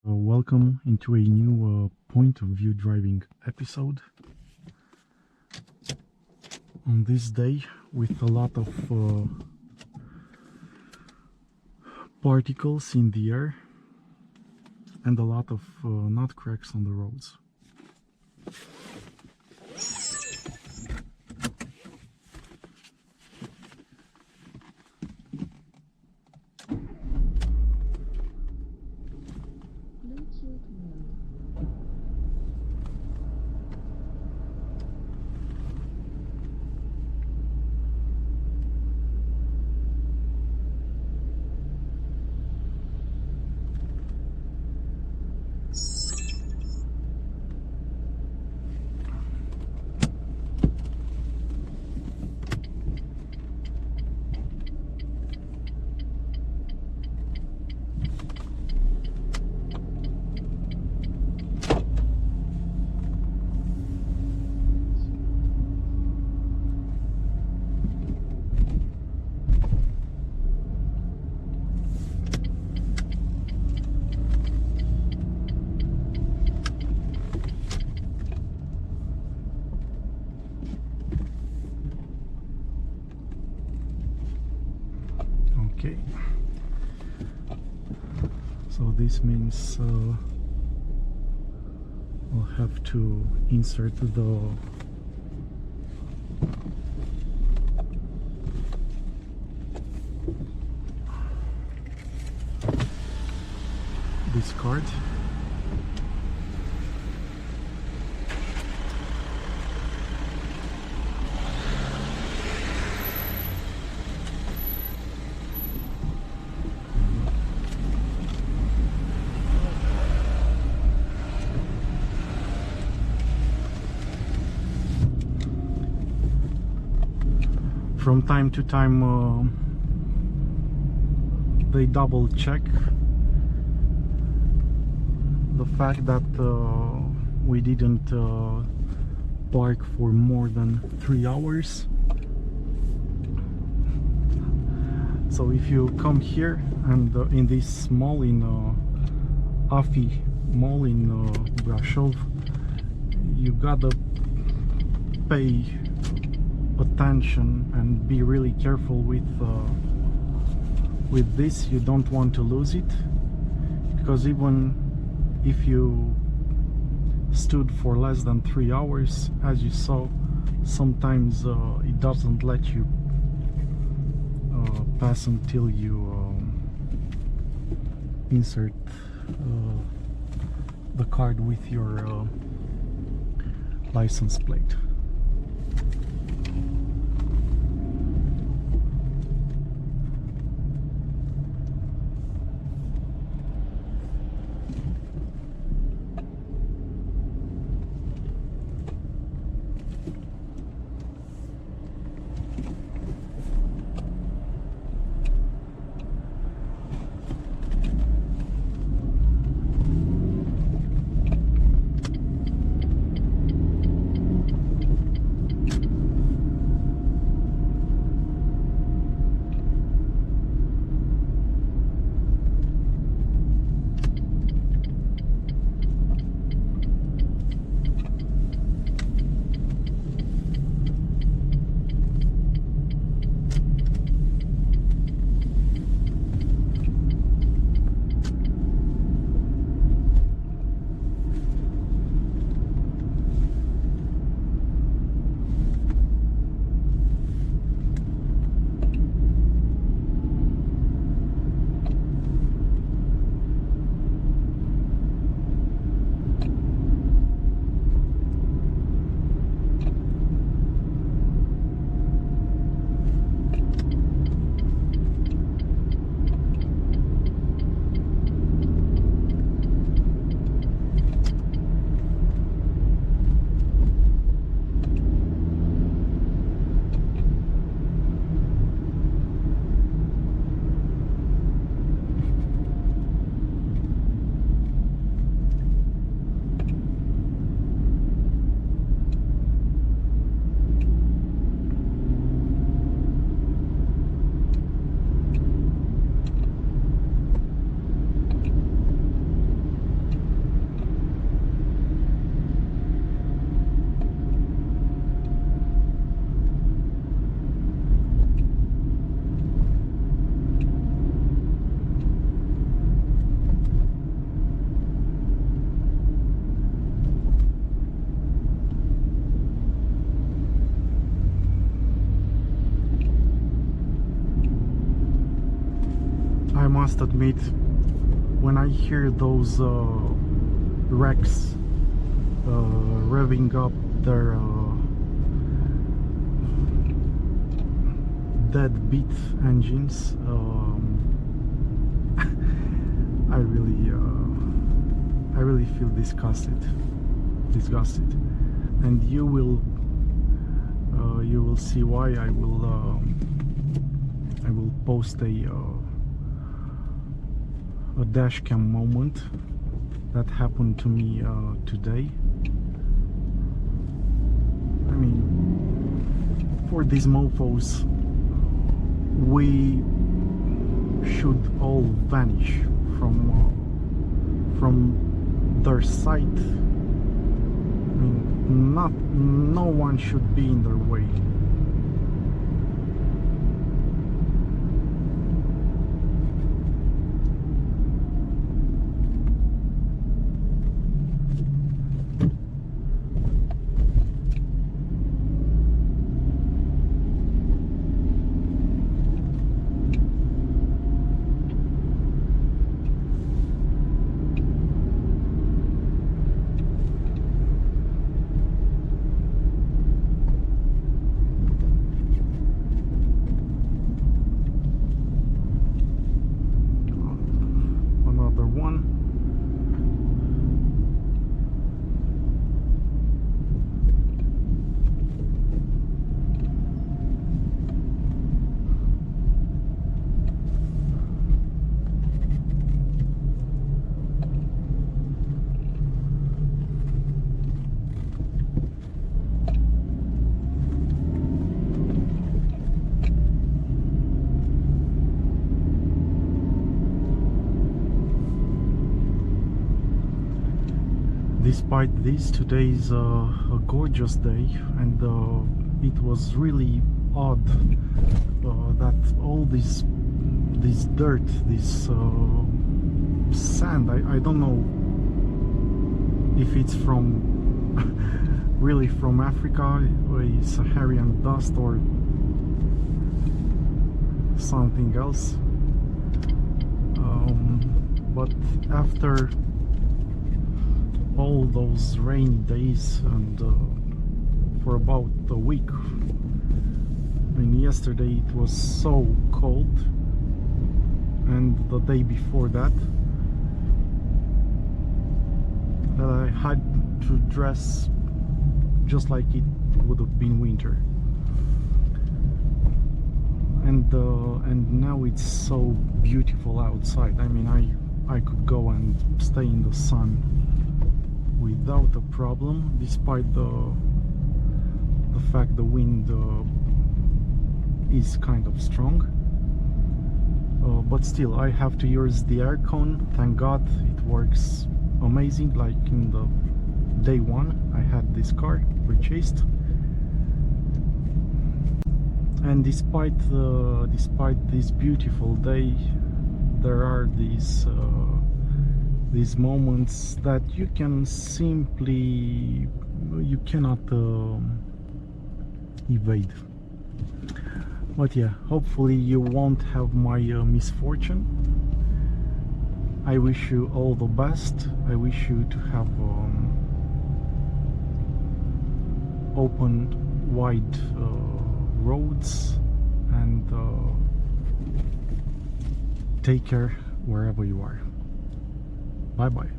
Welcome into a new point of view driving episode. On this day, with a lot of particles in the air and a lot of nut cracks on the roads. Okay, so this means I'll have to insert this card. From time to time they double check the fact that we didn't park for more than 3 hours. So if you come here and in this mall in Afi mall in Brasov, you gotta pay attention and be really careful with this. You don't want to lose it, because even if you stood for less than 3 hours, as you saw, sometimes it doesn't let you pass until you insert the card with your license plate. must admit, when I hear those wrecks revving up their deadbeat engines, I really feel disgusted, and you will see why. I will post a dashcam moment that happened to me today. I mean, for these mofos, we should all vanish from their sight. I mean, no one should be in their way. Despite this, today is a gorgeous day, and it was really odd that all this dirt, this sand, I don't know if it's from really from Africa, or a Saharan dust, or something else. But after all those rainy days, and for about a week, I mean, yesterday it was so cold, and the day before that I had to dress just like it would have been winter, and now it's so beautiful outside. I mean, I could go and stay in the sun without a problem, despite the fact the wind is kind of strong, but still I have to use the aircon. Thank God it works amazing. Like in the day one I had this car purchased, and despite this beautiful day, there are these moments that you cannot evade. But yeah, hopefully you won't have my misfortune. I wish you all the best. I wish you to have open, wide roads, and take care wherever you are. Bye bye.